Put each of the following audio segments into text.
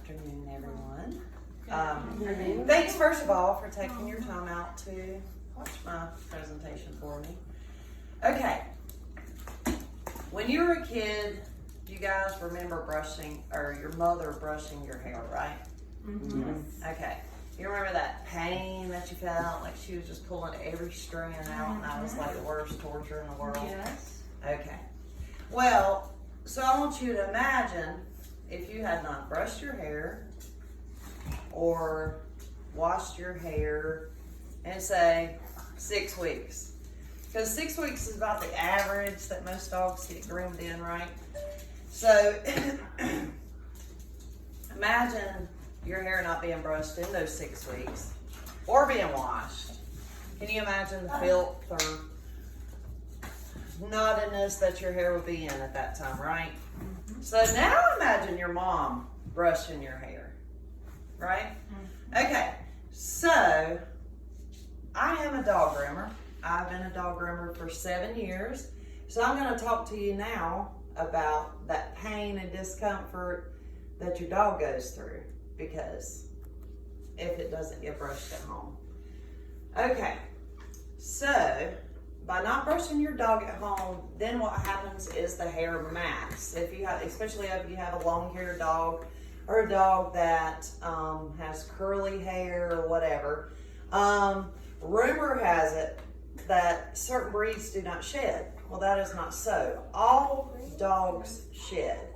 afternoon, everyone. Thanks, first of all, for taking your time out to watch my presentation for me. Okay. When you were a kid, you guys remember brushing, or your mother brushing your hair, right? Yes. Okay. You remember that pain that you felt, like she was just pulling every strand out, and that was like the worst torture in the world? Yes. Okay. Well, so I want you to imagine if you had not brushed your hair or washed your hair in, say, 6 weeks. Because 6 weeks is about the average that most dogs get groomed in, right? So imagine your hair not being brushed in those 6 weeks or being washed. Can you imagine the filth or knottiness that your hair would be in at that time, right? So now imagine your mom brushing your hair, right? Okay, so I am a dog groomer. I've been a dog groomer for 7 years. So I'm going to talk to you now about that pain and discomfort that your dog goes through, because if it doesn't get brushed at home. Okay, so by not brushing your dog at home, then what happens is the hair mats. If you have, especially if you have a long-haired dog or a dog that has curly hair or whatever, rumor has it that certain breeds do not shed. Well, that is not so. All dogs shed.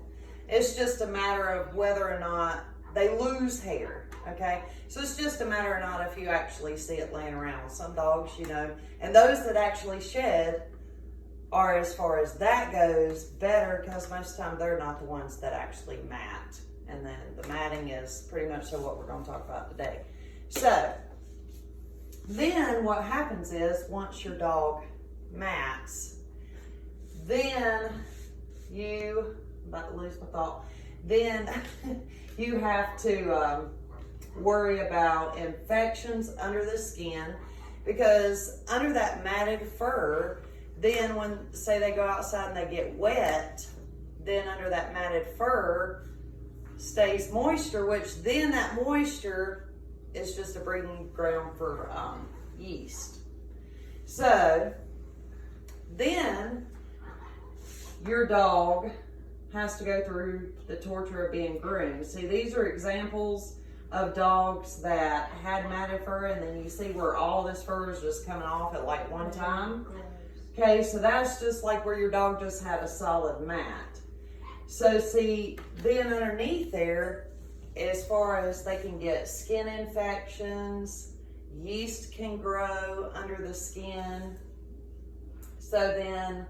It's just a matter of whether or not they lose hair, okay? So it's just a matter of not if you actually see it laying around. Some dogs, you know, and those that actually shed are, as far as that goes, better, because most of the time they're not the ones that actually mat. And then the matting is pretty much so what we're going to talk about today. So then what happens is, once your dog mats, then you, I'm about to lose my thought, then you have to worry about infections under the skin, because under that matted fur, then when, say, they go outside and they get wet, then under that matted fur stays moisture, which then that moisture is just a breeding ground for yeast. So then your dog has to go through the torture of being groomed. See, these are examples of dogs that had matted fur, and then you see where all this fur is just coming off at like one time. Okay, so that's just like where your dog just had a solid mat. So see, then underneath there, as far as they can get skin infections, yeast can grow under the skin. So then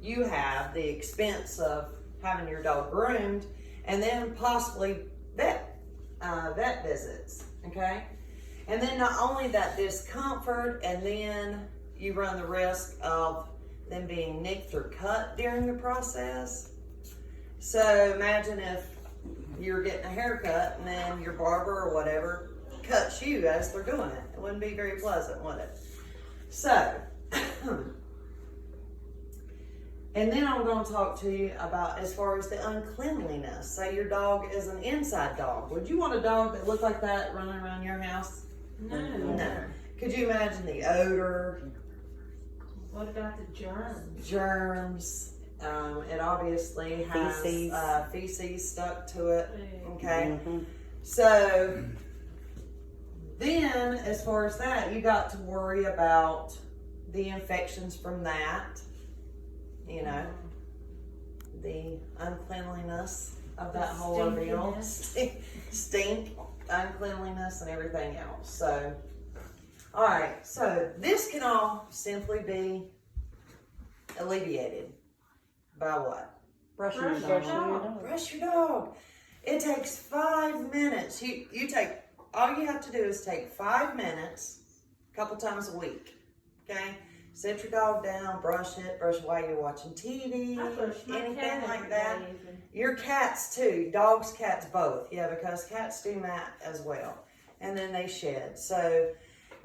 you have the expense of having your dog groomed, and then possibly vet visits, okay? And then not only that discomfort, and then you run the risk of them being nicked or cut during the process. So imagine if you're getting a haircut and then your barber or whatever cuts you as they're doing it. It wouldn't be very pleasant, would it? So, and then I'm going to talk to you about as far as the uncleanliness. Say your dog is an inside dog. Would you want a dog that looked like that running around your house? No. No. Could you imagine the odor? What about the germs? Germs. It obviously has feces stuck to it. Okay. So then, as far as that, you got to worry about the infections from that. You know, the uncleanliness of that whole ordeal. Stink, uncleanliness, and everything else. So, all right. So this can all simply be alleviated by what? Brush your dog. Brush your dog. It takes 5 minutes. You take, all you have to do is take 5 minutes, a couple times a week. Okay? Sit your dog down, brush it while you're watching TV, anything like that. Your cats too, dogs, cats, both. Yeah, because cats do mat as well. And then they shed. So,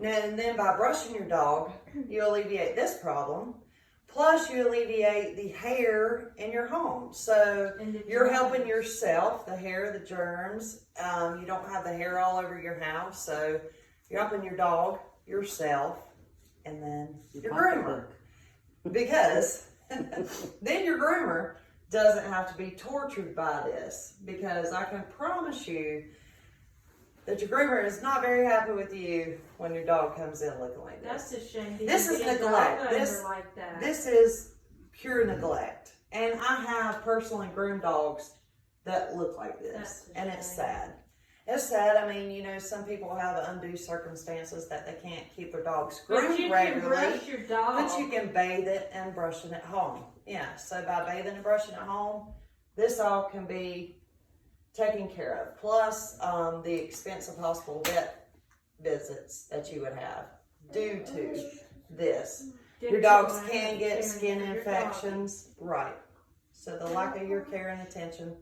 and then by brushing your dog, you alleviate this problem. Plus, you alleviate the hair in your home. So And the you're germs. helping yourself, the hair, the germs. You don't have the hair all over your house. So you're helping your dog, yourself, and then your groomer. Because then your groomer doesn't have to be tortured by this. Because I can promise you that your groomer is not very happy with you when your dog comes in looking like this. That's a shame. This is Be a dog neglect. owner This- like that. This is pure neglect. And I have personally groomed dogs that look like this. That's a And it's shame. sad. It's sad. I mean, you know, some people have undue circumstances that they can't keep their dogs But groomed you can regularly. brush your dog. But you can bathe it and brushing it home. Yeah, so by bathing and brushing it home, this all can be taken care of. Plus, the expensive hospital vet visits that you would have due to this. Your dogs can get skin infections. Right. So the lack of your care and attention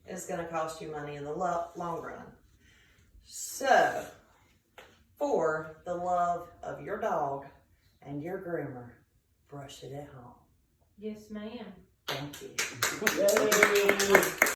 is going to cost you money in the long run. So, for the love of your dog and your groomer, brush it at home. Yes, ma'am. Thank you.